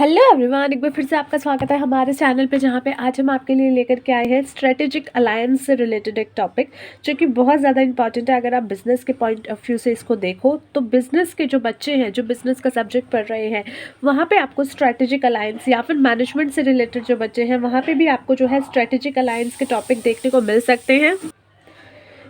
Hello everyone, एक बार फिर से आपका स्वागत है हमारे चैनल पे, जहाँ पे आज हम आपके लिए लेकर के आए हैं स्ट्रेटेजिक अलायंस से रिलेटेड एक टॉपिक जो कि बहुत ज़्यादा इंपॉर्टेंट है। अगर आप बिज़नेस के पॉइंट ऑफ व्यू से इसको देखो तो बिज़नेस के जो बच्चे हैं, जो बिज़नेस का सब्जेक्ट पढ़ रहे हैं, वहाँ पे आपको स्ट्रेटेजिक अलायंस, या फिर मैनेजमेंट से रिलेटेड जो बच्चे हैं वहाँ पर भी आपको जो है स्ट्रेटेजिक अलायंस के टॉपिक देखने को मिल सकते हैं,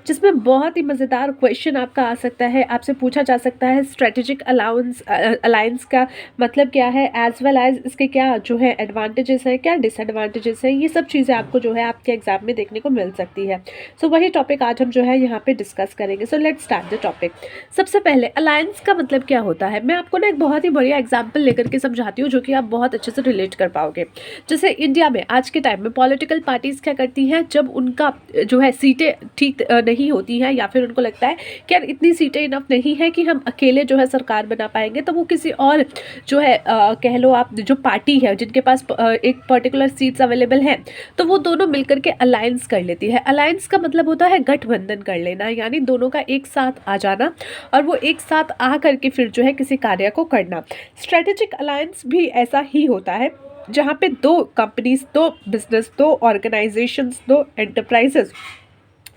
जिसमें बहुत ही मज़ेदार क्वेश्चन आपका आ सकता है। आपसे पूछा जा सकता है स्ट्रेटेजिक अलायंस का मतलब क्या है, एज वेल एज इसके क्या जो है एडवांटेजेस है, क्या डिसएडवांटेजेस है। ये सब चीज़ें आपको जो है आपके एग्जाम में देखने को मिल सकती है। सो वही टॉपिक आज हम जो है यहाँ पे डिस्कस करेंगे। So let's start the topic. सबसे पहले अलायंस का मतलब क्या होता है, मैं आपको ना एक बहुत ही बढ़िया एग्जाम्पल लेकर के समझाती हूँ जो कि आप बहुत अच्छे से रिलेट कर पाओगे। जैसे इंडिया में आज के टाइम में पॉलिटिकल पार्टीज़ क्या करती हैं, जब उनका जो है सीटें ठीक नहीं होती है, या फिर उनको लगता है कि यार इतनी सीटें इनफ नहीं है कि हम अकेले जो है सरकार बना पाएंगे, तो वो किसी और जो है कह लो आप, जो पार्टी है जिनके पास एक पर्टिकुलर सीट्स अवेलेबल हैं, तो वो दोनों मिलकर के अलायंस कर लेती है। अलायंस का मतलब होता है गठबंधन कर लेना, यानी दोनों का एक साथ आ जाना और वो एक साथ आ करके फिर जो है किसी कार्य को करना। स्ट्रेटेजिक अलायंस भी ऐसा ही होता है, जहाँ पे दो कंपनीज, दो बिजनेस, दो ऑर्गेनाइजेशंस, दो एंटरप्राइजेस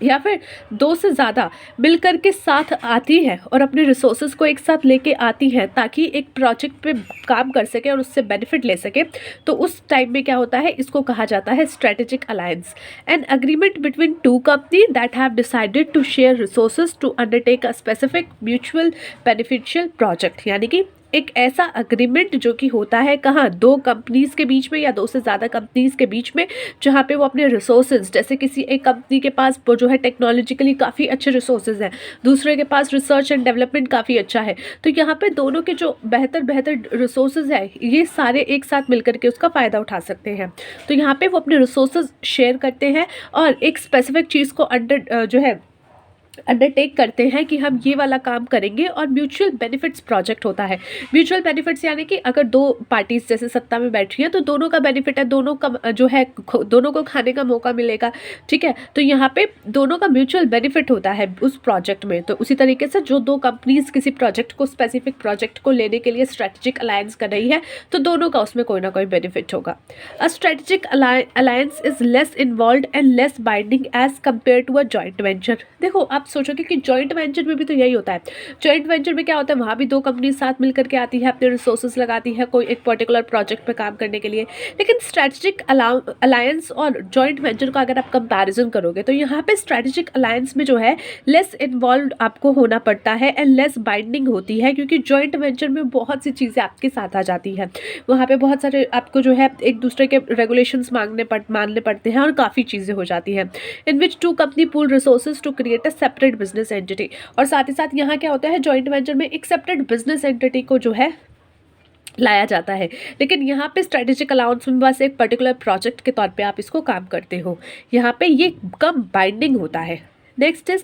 या फिर दो से ज़्यादा मिलकर के साथ आती है और अपने रिसोर्सेज को एक साथ लेके आती है, ताकि एक प्रोजेक्ट पे काम कर सके और उससे बेनिफिट ले सके। तो उस टाइम में क्या होता है, इसको कहा जाता है strategic alliance. An agreement between two company that have decided to share resources to undertake a specific mutual beneficial project, यानी कि एक ऐसा अग्रीमेंट जो कि होता है कहाँ, दो कंपनीज के बीच में या दो से ज़्यादा कंपनीज के बीच में, जहाँ पे वो अपने रिसोर्सेज, जैसे किसी एक कंपनी के पास वो जो है टेक्नोलॉजिकली काफ़ी अच्छे रिसोर्सेज हैं, दूसरे के पास रिसर्च एंड डेवलपमेंट काफ़ी अच्छा है, तो यहाँ पे दोनों के जो बेहतर रिसोर्सेज है, ये सारे एक साथ मिलकर के उसका फ़ायदा उठा सकते हैं। तो यहाँ पे वो अपने रिसोर्सेज शेयर करते हैं और एक स्पेसिफिक चीज़ को अंडरटेक करते हैं कि हम ये वाला काम करेंगे, और म्यूचुअल बेनिफिट्स प्रोजेक्ट होता है। म्यूचुअल बेनिफिट्स यानी कि अगर दो पार्टीज जैसे सत्ता में बैठ रही हैं तो दोनों का बेनिफिट है, दोनों का जो है दोनों को खाने का मौका मिलेगा, ठीक है। तो यहाँ पे दोनों का म्यूचुअल बेनिफिट होता है उस प्रोजेक्ट में। तो उसी तरीके से जो दो कंपनीज किसी प्रोजेक्ट को, स्पेसिफिक प्रोजेक्ट को लेने के लिए स्ट्रेटेजिक अलायंस कर रही है, तो दोनों का उसमें कोई ना कोई बेनिफिट होगा। A strategic alliance is less involve and less binding as compare to a joint venture. देखो, आप सोचोगे कि जॉइंट वेंचर में भी तो यही होता है। जॉइंट वेंचर में क्या होता है, वहाँ भी दो कंपनी साथ मिलकर के आती है, अपने रिसोर्सेज लगाती है कोई एक पर्टिकुलर प्रोजेक्ट पे काम करने के लिए। लेकिन स्ट्रेटेजिक अलायंस और जॉइंट वेंचर का अगर आप कंपैरिजन करोगे, तो यहाँ पे स्ट्रेटेजिक अलायंस में जो है लेस इन्वॉल्व आपको होना पड़ता है एंड लेस बाइंडिंग होती है, क्योंकि जॉइंट वेंचर में बहुत सी चीज़ें आपके साथ आ जाती हैं। वहाँ पे बहुत सारे आपको जो है एक दूसरे के रेगुलेशंस मानने पड़ते हैं और काफ़ी चीज़ें हो जाती हैं। In which two company pool resources to create a separate business entity. और साथ ही साथ यहाँ क्या होता है, जॉइंट वेंचर में एक सेपरेट बिजनेस एंटिटी को जो है लाया जाता है, लेकिन यहाँ पे स्ट्रेटेजिक अलाउंस में बस एक पर्टिकुलर प्रोजेक्ट के तौर पे आप इसको काम करते हो। यहाँ पे ये कम बाइंडिंग होता है। Next is,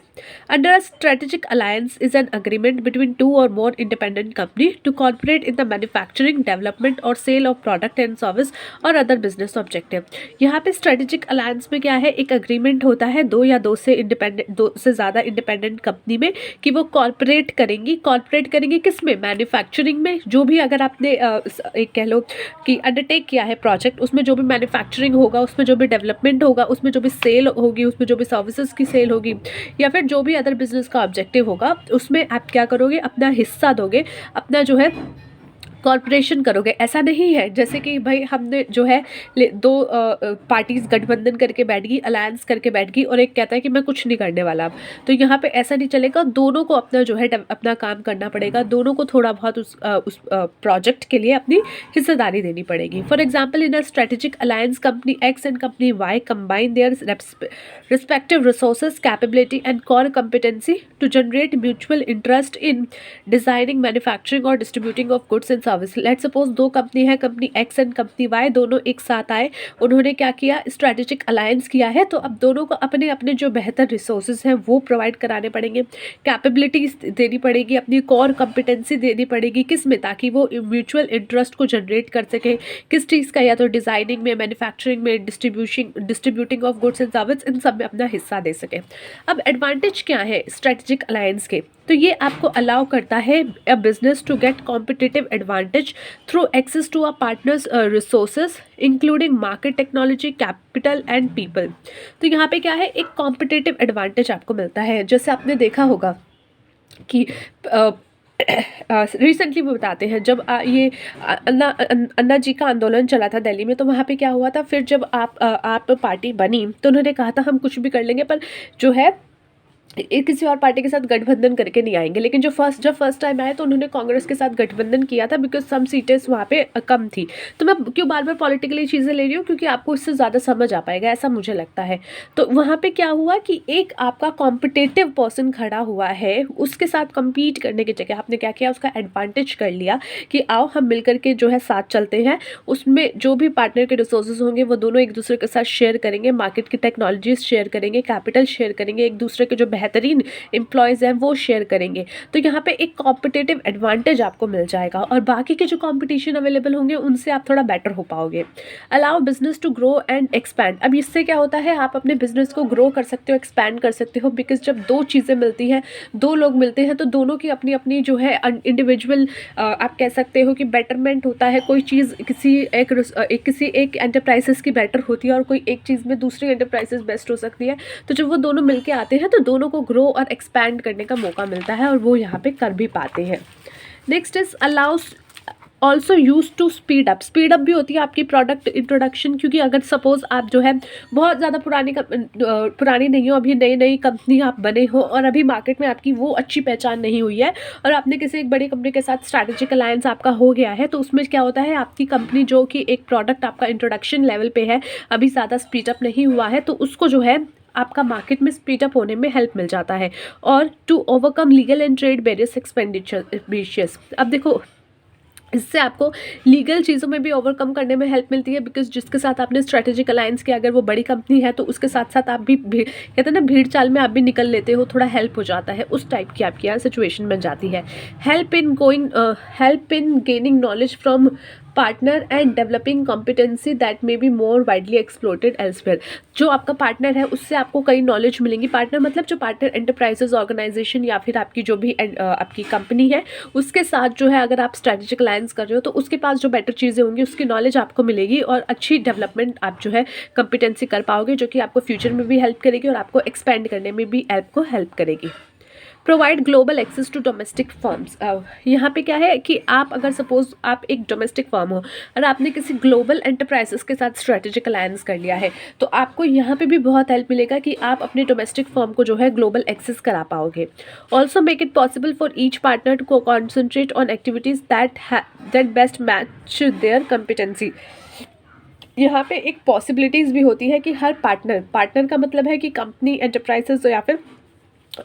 under a strategic alliance is an agreement between two or more independent company to corporate in the manufacturing, development or sale of product and service or other business objective. यहाँ पे strategic alliance में क्या है, एक agreement होता है दो से ज़्यादा इंडिपेंडेंट कंपनी में, कि वो कॉर्पोरेट करेंगी किस में, मैन्युफैक्चरिंग में। जो भी अगर आपने एक कह लो कि अंडरटेक किया है प्रोजेक्ट, उसमें जो भी मैन्युफैक्चरिंग होगा, उसमें जो भी डेवलपमेंट होगा, उसमें जो भी सेल होगी, उसमें जो भी सर्विसेज की सेल होगी, या फिर जो भी अदर बिजनेस का ऑब्जेक्टिव होगा, उसमें आप क्या करोगे, अपना हिस्सा दोगे, अपना जो है कॉर्पोरेशन करोगे। ऐसा नहीं है जैसे कि भाई हमने जो है दो पार्टीज गठबंधन करके बैठ गई, अलायंस करके बैठ गई, और एक कहता है कि मैं कुछ नहीं करने वाला अब। तो यहाँ पे ऐसा नहीं चलेगा, दोनों को अपना जो है अपना काम करना पड़ेगा, दोनों को थोड़ा बहुत उस प्रोजेक्ट के लिए अपनी हिस्सेदारी देनी पड़ेगी। For example, in a strategic alliance company X and company Y combine their respective resources, capability and core competency to generate mutual interest in designing, manufacturing और distributing of goods and service. Let's suppose दो company है, company X and company Y, दोनों एक साथ आए, उन्होंने क्या किया, स्ट्रेटेजिक अलायंस किया है। तो अब दोनों को अपने अपने जो बेहतर रिसोर्सेज हैं वो प्रोवाइड कराने पड़ेंगे, कैपेबिलिटीज देनी पड़ेगी, अपनी कोर कॉम्पिटेंसी देनी पड़ेगी, किस में, ताकि वो म्यूचुअल इंटरेस्ट को जनरेट कर सके, किस चीज़ का, या तो डिज़ाइनिंग में, मैन्युफैक्चरिंग में, distributing of goods and service, इन सब में अपना हिस्सा दे सके। अब एडवांटेज क्या है स्ट्रेटेजिक अलायंस के, तो ये आपको अलाउ करता है a business to get competitive advantage advantage through access to a partners resources including market technology capital and people. तो यहाँ पे क्या है, एक कॉम्पिटिटिव एडवांटेज आपको मिलता है। जैसे आपने देखा होगा कि रिसेंटली वो बताते हैं, जब ये अन्ना जी का आंदोलन चला था दिल्ली में, तो वहाँ पे क्या हुआ था, फिर जब आप पार्टी बनी तो उन्होंने कहा था हम कुछ भी कर लेंगे पर जो है किसी और पार्टी के साथ गठबंधन करके नहीं आएंगे। लेकिन जब फर्स्ट टाइम आए तो उन्होंने कांग्रेस के साथ गठबंधन किया था, बिकॉज सम सीटें वहाँ पे कम थी। तो मैं क्यों बार बार पॉलिटिकली चीज़ें ले रही हूँ, क्योंकि आपको इससे ज़्यादा समझ आ पाएगा, ऐसा मुझे लगता है। तो वहाँ पे क्या हुआ कि एक आपका कॉम्पिटेटिव पर्सन खड़ा हुआ है, उसके साथ कम्पीट करने की जगह आपने क्या किया, उसका एडवांटेज कर लिया कि आओ हम मिल करके जो है साथ चलते हैं। उसमें जो भी पार्टनर के रिसोर्सेज होंगे वो दोनों एक दूसरे के साथ शेयर करेंगे, मार्केट की टेक्नोलॉजीज शेयर करेंगे, कैपिटल शेयर करेंगे, एक दूसरे के जो बेहतरीन एम्प्लॉयज़ हैं वो शेयर करेंगे। तो यहाँ पे एक कॉम्पिटिटिव एडवांटेज आपको मिल जाएगा और बाकी के जो कंपटीशन अवेलेबल होंगे उनसे आप थोड़ा बेटर हो पाओगे। Allow business to grow and expand. अब इससे क्या होता है, आप अपने बिजनेस को ग्रो कर सकते हो, एक्सपैंड कर सकते हो, बिकॉज जब दो चीज़ें मिलती हैं, दो लोग मिलते हैं, तो दोनों की अपनी अपनी जो है इंडिविजुअल आप कह सकते हो कि बेटरमेंट होता है। कोई चीज़ किसी एक एंटरप्राइजेस की बेटर होती है और कोई एक चीज़ में दूसरी एंटरप्राइजेस बेस्ट हो सकती है। तो जब वो दोनों मिलके आते हैं तो दोनों को ग्रो और एक्सपैंड करने का मौका मिलता है और वो यहाँ पे कर भी पाते हैं। Next is allows also use to speed up. Speed up भी होती है आपकी प्रोडक्ट इंट्रोडक्शन, क्योंकि अगर सपोज आप जो है बहुत ज़्यादा पुरानी नहीं हो, अभी नई नई कंपनी आप बने हो और अभी मार्केट में आपकी वो अच्छी पहचान नहीं हुई है और आपने किसी एक बड़ी कंपनी के साथ स्ट्रैटेजिक अलायंस आपका हो गया है, तो उसमें क्या होता है, आपकी कंपनी जो कि एक प्रोडक्ट आपका इंट्रोडक्शन लेवल पे है, अभी ज़्यादा स्पीड अप नहीं हुआ है, तो उसको जो है आपका मार्केट में स्पीड अप होने में हेल्प मिल जाता है। और to overcome legal and trade barriers expenditures. अब देखो, इससे आपको लीगल चीज़ों में भी ओवरकम करने में हेल्प मिलती है, बिकॉज जिसके साथ आपने स्ट्रेटेजिक अलायंस किया, अगर वो बड़ी कंपनी है तो उसके साथ साथ आप भी कहते हैं ना, भीड़ चाल में आप भी निकल लेते हो, थोड़ा हेल्प हो जाता है, उस टाइप की आपकी यहाँ सिचुएशन बन जाती है। Help in gaining knowledge from partner and developing competency that may be more widely exploited elsewhere. जो आपका पार्टनर है उससे आपको कई नॉलेज मिलेंगी। पार्टनर मतलब जो पार्टनर एंटरप्राइजेज ऑर्गेनाइजेशन या फिर आपकी जो भी आपकी कंपनी है उसके साथ जो है, अगर आप स्ट्रेटेजिक अलायंस कर रहे हो तो उसके पास जो बेटर चीज़ें होंगी उसकी नॉलेज आपको मिलेगी और अच्छी डेवलपमेंट आप जो है कॉम्पिटेंसी कर पाओगे, जो कि आपको फ्यूचर में भी हेल्प करेगी और आपको एक्सपेंड करने में भी आपको हेल्प करेगी। Provide global access to domestic firms. यहाँ पे क्या है कि आप अगर सपोज आप एक डोमेस्टिक फर्म हो और आपने किसी ग्लोबल एंटरप्राइजेस के साथ स्ट्रेटेजिक अलायंस कर लिया है, तो आपको यहाँ पे भी बहुत हेल्प मिलेगा कि आप अपने डोमेस्टिक फर्म को जो है ग्लोबल एक्सेस करा पाओगे। Also make it possible for each partner to concentrate on activities that best match their competency. यहाँ पे एक पॉसिबिलिटीज़ भी होती है कि हर पार्टनर का मतलब है कि कंपनी, एंटरप्राइजेस या फिर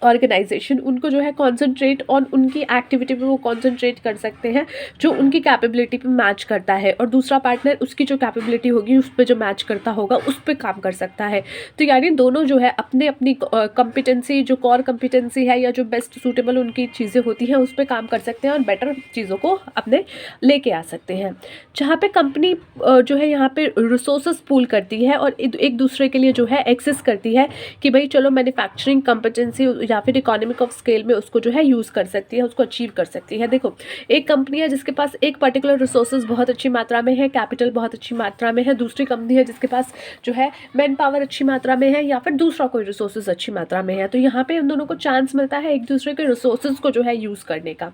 ऑर्गेनाइजेशन, उनको जो है कॉन्सेंट्रेट ऑन उनकी एक्टिविटी पे वो कॉन्सेंट्रेट कर सकते हैं जो उनकी कैपेबिलिटी पे मैच करता है, और दूसरा पार्टनर उसकी जो कैपेबिलिटी होगी उस पर जो मैच करता होगा उस पर काम कर सकता है। तो यानी दोनों जो है अपने अपनी कॉम्पिटेंसी, जो कोर कॉम्पिटेंसी है या जो बेस्ट सूटेबल उनकी चीज़ें होती हैं उस पर काम कर सकते हैं और बेटर चीज़ों को अपने लेके आ सकते हैं। जहाँ पे कंपनी जो है यहाँ पे रिसोर्सेज पूल करती है और एक दूसरे के लिए जो है एक्सेस करती है कि भाई चलो मैन्युफैक्चरिंग कॉम्पिटेंसी या फिर इकोनॉमिक ऑफ स्केल में उसको जो है यूज़ कर सकती है, उसको अचीव कर सकती है। देखो, एक कंपनी है जिसके पास एक पर्टिकुलर रिसोर्सेज बहुत अच्छी मात्रा में है, कैपिटल बहुत अच्छी मात्रा में है, दूसरी कंपनी है जिसके पास जो है मैन पावर अच्छी मात्रा में है या फिर दूसरा कोई रिसोर्सेज अच्छी मात्रा में है। तो यहाँ पे उन दोनों को चांस मिलता है एक दूसरे के रिसोर्सेज को जो है यूज़ करने का।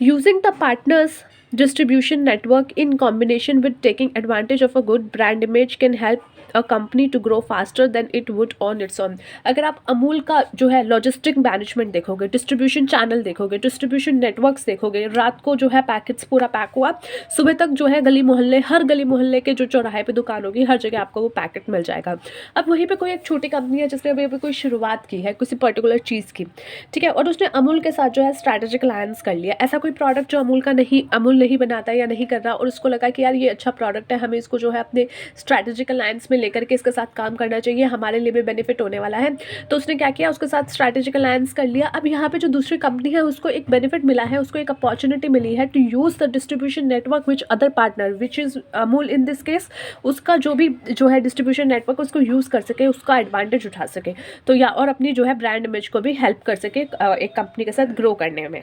Using the partners distribution network in combination with taking advantage of a good brand image can help a company to grow faster than it would on its own। अगर आप अमूल का जो है लॉजिस्टिक मैनेजमेंट देखोगे, distribution channel देखोगे, distribution networks देखोगे, रात को जो है पैकेट्स पूरा पैक हुआ, सुबह तक जो है हर गली मोहल्ले के जो चौराहे पे दुकान होगी हर जगह आपको वो पैकेट मिल जाएगा। अब वहीं पे कोई एक छोटी कंपनी है जिसने अभी कोई शुरुआत की है किसी पर्टिकुलर चीज़ की, ठीक है, और उसने अमूल के साथ जो है स्ट्रैटेजिक अलायंस कर लिया। ऐसा कोई प्रोडक्ट जो अमूल नहीं बनाता या नहीं कर रहा और उसको लगा कि यार ये अच्छा प्रोडक्ट है, हमें इसको जो है अपने स्ट्रैटेजिक अलायंस में लेकर के इसके साथ काम करना चाहिए, हमारे लिए भी बेनिफिट होने वाला है। तो उसने क्या किया, उसके साथ स्ट्रैटेजिक अलायंस कर लिया। अब यहाँ पे जो दूसरी कंपनी है उसको एक बेनिफिट मिला है, उसको एक अपॉर्चुनिटी मिली है to use the distribution network which other partner which is Amul in this case, उसका जो भी जो है डिस्ट्रीब्यूशन नेटवर्क उसको यूज़ कर सके, उसका एडवांटेज उठा सके, तो या और अपनी जो है ब्रांड इमेज को भी हेल्प कर सके एक कंपनी के साथ ग्रो करने में।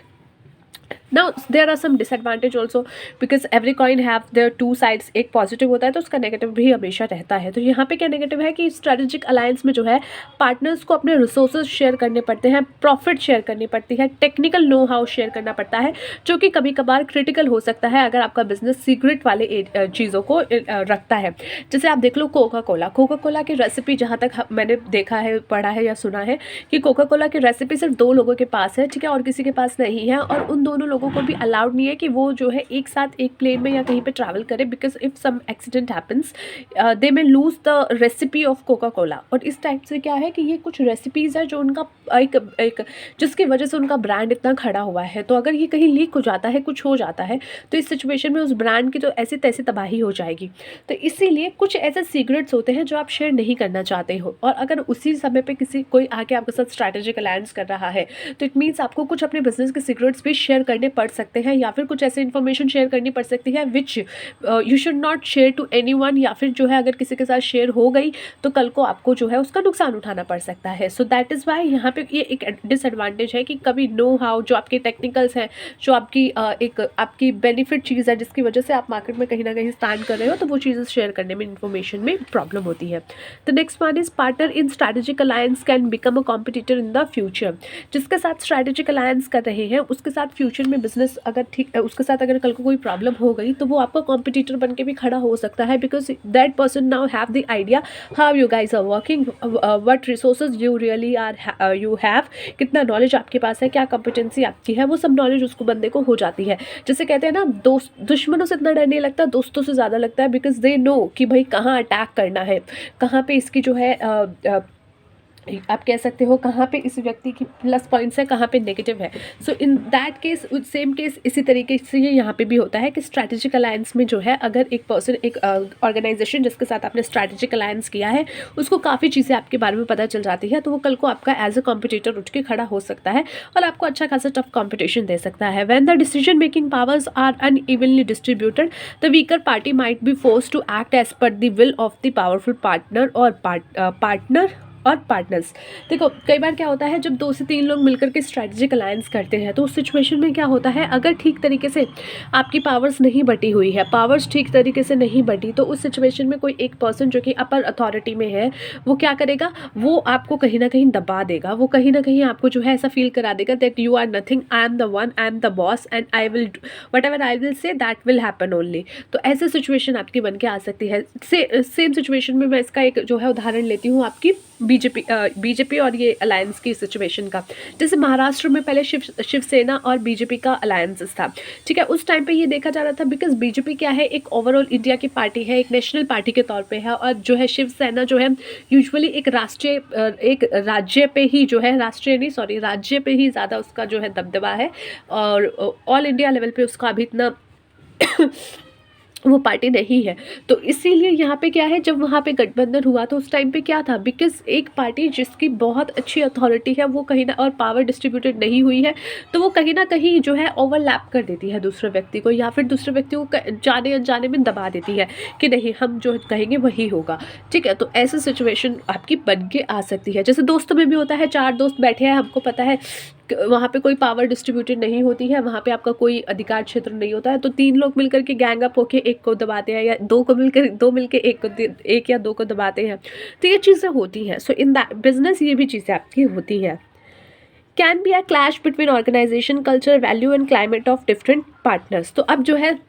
Now there are some disadvantage also, because every coin have their two sides. एक पॉजिटिव होता है तो उसका नेगेटिव भी हमेशा रहता है। तो यहाँ पे क्या नेगेटिव है कि स्ट्रेटेजिक अलायंस में जो है पार्टनर्स को अपने रिसोर्सेज शेयर करने पड़ते हैं, प्रॉफिट शेयर करनी पड़ती है, टेक्निकल नो हाउ शेयर करना पड़ता है, जो कि कभी कभार क्रिटिकल हो सकता है अगर आपका बिजनेस सीक्रेट वाले चीज़ों को रखता है। जैसे आप देख लो कोका कोला की रेसिपी, जहाँ तक मैंने देखा है, पढ़ा है या सुना है कि कोका कोला की रेसिपी सिर्फ 2 लोगों के पास है, ठीक है, और किसी के पास नहीं है, और उन दोनों लोगों को भी अलाउड नहीं है कि वो जो है एक साथ एक प्लेन में या कहीं पे ट्रैवल करे, because if some accident happens they may lose the recipe of Coca Cola. और इस टाइप से क्या है कि ये कुछ रेसिपीज़ है जो उनका एक जिसकी वजह से उनका ब्रांड इतना खड़ा हुआ है। तो अगर ये कहीं लीक हो जाता है, कुछ हो जाता है, तो इस सिचुएशन में उस ब्रांड की तो ऐसी तैसी तबाही हो जाएगी। तो इसीलिए कुछ ऐसे सीक्रेट्स होते हैं जो आप शेयर नहीं करना चाहते हो, और अगर उसी समय पे कोई आके आपके साथ स्ट्रैटेजिक अलायंस कर रहा है, तो इट मीन्स आपको कुछ अपने बिजनेस के सीक्रेट्स भी शेयर करने पड़ सकते हैं, या फिर कुछ ऐसे इन्फॉर्मेशन शेयर करनी पड़ सकती है which you should not share to anyone, या फिर जो है अगर किसी के साथ शेयर हो गई तो कल को आपको जो है उसका नुकसान उठाना पड़ सकता है। सो दैट इज़ वाई यहाँ पे ये एक डिसएडवांटेज है कि कभी नो हाउ, जो आपके टेक्निकल्स हैं, जो आपकी एक आपकी बेनिफिट चीज़ है जिसकी वजह से आप मार्केट में कहीं ना कहीं स्टैंड कर रहे हो, तो वो चीज़ें शेयर करने में, इन्फॉर्मेशन में प्रॉब्लम होती है। The next one is partner in strategic alliance can become a competitor in the future. जिसके साथ स्ट्रैटेजिक अलायंस कर रहे हैं उसके साथ फ्यूचर में बिजनेस अगर ठीक, उसके साथ अगर कल को कोई प्रॉब्लम हो गई तो वो आपका कॉम्पिटिटर बन के भी खड़ा हो सकता है, because that person now have the idea how you guys are working, what resources you really are you have, कितना नॉलेज आपके पास है, क्या कॉम्पिटेंसी आपकी है, वो सब नॉलेज उसको बंदे को हो जाती है। जैसे कहते हैं ना, दुश्मनों से इतना डर नहीं लगता, दोस्तों से ज़्यादा लगता है, बिकॉज दे नो कि भाई कहाँ अटैक करना है, कहाँ पे इसकी जो है आप कह सकते हो कहाँ पे इस व्यक्ति की प्लस पॉइंट्स है, कहाँ पे नेगेटिव है। So in that case, same case इसी तरीके से ये यहाँ पे भी होता है कि स्ट्रैटेजिक अलायंस में जो है अगर एक पर्सन, एक ऑर्गेनाइजेशन जिसके साथ आपने स्ट्रैटेजिक अलायंस किया है, उसको काफ़ी चीज़ें आपके बारे में पता चल जाती है, तो वो कल को आपका एज अ कॉम्पिटिटर उठ के खड़ा हो सकता है और आपको अच्छा खासा टफ कॉम्पिटिशन दे सकता है। When the decision making powers are unevenly distributed, the weaker party might be forced to act as per the will of the powerful partner और पार्टनर्स। देखो कई बार क्या होता है, जब 2 से 3 लोग मिलकर के स्ट्रैटेजिक अलायंस करते हैं, तो उस सिचुएशन में क्या होता है, अगर ठीक तरीके से आपकी पावर्स नहीं बटी हुई है, पावर्स ठीक तरीके से नहीं बटी, तो उस सिचुएशन में कोई एक पर्सन जो कि अपर अथॉरिटी में है, वो क्या करेगा, वो आपको कहीं ना कहीं दबा देगा, वो कहीं ना कहीं आपको जो है ऐसा फील करा देगा that you are nothing, I am the one, I am the boss and I will whatever I will say that will happen only. तो ऐसे सिचुएशन आपकी बन के आ सकती है। सेम सिचुएशन में मैं इसका एक जो है उदाहरण लेती हूँ आपकी बीजेपी और ये अलायंस की सिचुएशन का। जैसे महाराष्ट्र में पहले शिवसेना और बीजेपी का अलायंस था, ठीक है, उस टाइम पे ये देखा जा रहा था बिकॉज बीजेपी क्या है, एक ओवरऑल इंडिया की पार्टी है, एक नेशनल पार्टी के तौर पे है, और जो है शिवसेना जो है यूजुअली एक राज्य पे ही जो है, राज्य पे ही ज़्यादा उसका जो है दबदबा है, और ऑल इंडिया लेवल पे उसका अभी इतना वो पार्टी नहीं है। तो इसीलिए यहाँ पे क्या है, जब वहाँ पे गठबंधन हुआ तो उस टाइम पे क्या था, बिकॉज एक पार्टी जिसकी बहुत अच्छी अथॉरिटी है वो कहीं ना, और पावर डिस्ट्रीब्यूटेड नहीं हुई है, तो वो कहीं ना कहीं जो है ओवरलैप कर देती है दूसरे व्यक्ति को, या फिर दूसरे व्यक्ति को जाने अनजाने में दबा देती है कि नहीं हम जो कहेंगे वही होगा, ठीक है। तो ऐसी सिचुएशन आपकी बन के आ सकती है। जैसे दोस्तों में भी होता है, 4 दोस्त बैठे हैं, हमको पता है वहाँ पे कोई पावर डिस्ट्रीब्यूटेड नहीं होती है, वहाँ पे आपका कोई अधिकार क्षेत्र नहीं होता है, तो 3 लोग मिलकर के गैंग अप होके एक को दबाते हैं, या 2 मिलकर एक या 2 को दबाते हैं। तो ये चीज़ें होती हैं। सो इन दैट बिजनेस ये भी चीज़ें आपकी होती है। Can be a clash between organization culture value and climate of different partners. तो अब जो है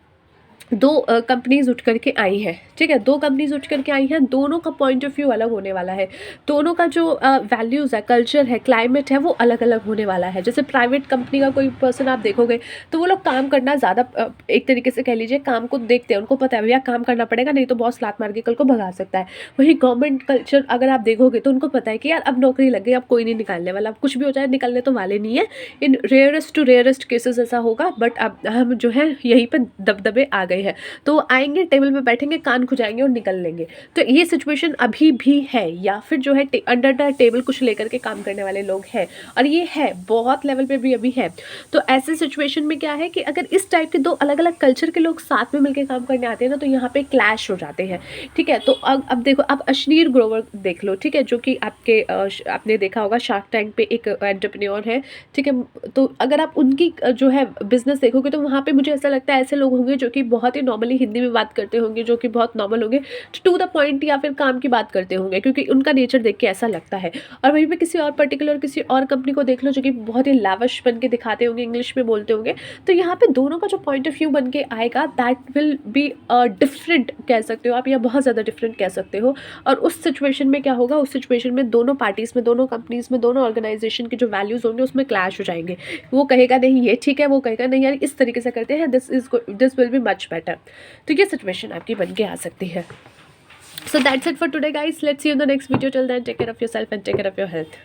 2 कंपनीज उठ करके आई हैं, ठीक है, 2 कंपनीज उठ करके आई हैं, दोनों का पॉइंट ऑफ व्यू अलग होने वाला है, दोनों का जो वैल्यूज़ है, कल्चर है, क्लाइमेट है, वो अलग अलग होने वाला है। जैसे प्राइवेट कंपनी का कोई पर्सन आप देखोगे तो वो लोग काम करना ज़्यादा एक तरीके से कह लीजिए काम को देखते हैं, उनको पता है भैया काम करना पड़ेगा, नहीं तो बॉस लात मार के कल को भगा सकता है। वही गवर्नमेंट कल्चर अगर आप देखोगे तो उनको पता है कि यार अब नौकरी लग गई, अब कोई नहीं निकालने वाला, अब कुछ भी हो जाए निकलने तो वाले नहीं है। इन रेयरेस्ट टू रेयरेस्ट केसेस ऐसा होगा, बट अब हम जो है यहीं पर दबदबे आ गई है, तो वो आएंगे, टेबल पे बैठेंगे, कान खुजाएंगे और निकल लेंगे। तो ये सिचुएशन अभी भी है, या फिर जो है अंडर द टेबल कुछ लेकर के काम करने वाले लोग हैं, और ये है बहुत लेवल पे भी अभी है। तो ऐसे सिचुएशन में क्या है कि अगर इस टाइप के दो अलग अलग कल्चर के लोग साथ में मिलकर काम करने आते हैं ना, तो यहाँ पे क्लैश हो जाते हैं, ठीक है। तो अब देखो, अब अश्नीर ग्रोवर देख लो, ठीक है, जो कि आपने देखा होगा शार्क टैंक पे एक एंटरप्रेन्योर है, ठीक है। तो अगर आप उनकी जो है बिजनेस देखोगे, तो वहाँ पे मुझे ऐसा लगता है ऐसे लोग होंगे जो कि बहुत ही नॉर्मली हिंदी में बात करते होंगे, जो कि बहुत नॉर्मल होंगे, टू द पॉइंट, या फिर काम की बात करते होंगे, क्योंकि उनका नेचर देख के ऐसा लगता है। और वहीं पे किसी और पर्टिकुलर किसी और कंपनी को देख लो, जो कि बहुत ही लाविश बन के दिखाते होंगे, इंग्लिश में बोलते होंगे, तो यहाँ पे दोनों का जो पॉइंट ऑफ व्यू बन के आएगा, दैट विल बी डिफरेंट कह सकते हो आप, या बहुत ज़्यादा डिफरेंट कह सकते हो। और उस सिचुएशन में क्या होगा, उस सिचुएशन में दोनों पार्टीज़ में, दोनों कंपनीज़ में, दोनों ऑर्गेनाइजेशन के जो वैल्यूज़ होंगे उसमें क्लैश हो जाएंगे। वो कहेगा नहीं ये ठीक है, वो कहेगा नहीं यार इस तरीके से करते हैं, this will be much better. तो ये सिचुएशन आपकी बन के आ सकती है। So that's it for today guys. Let's see you in the next video. Till then, take care of yourself and take care of your health.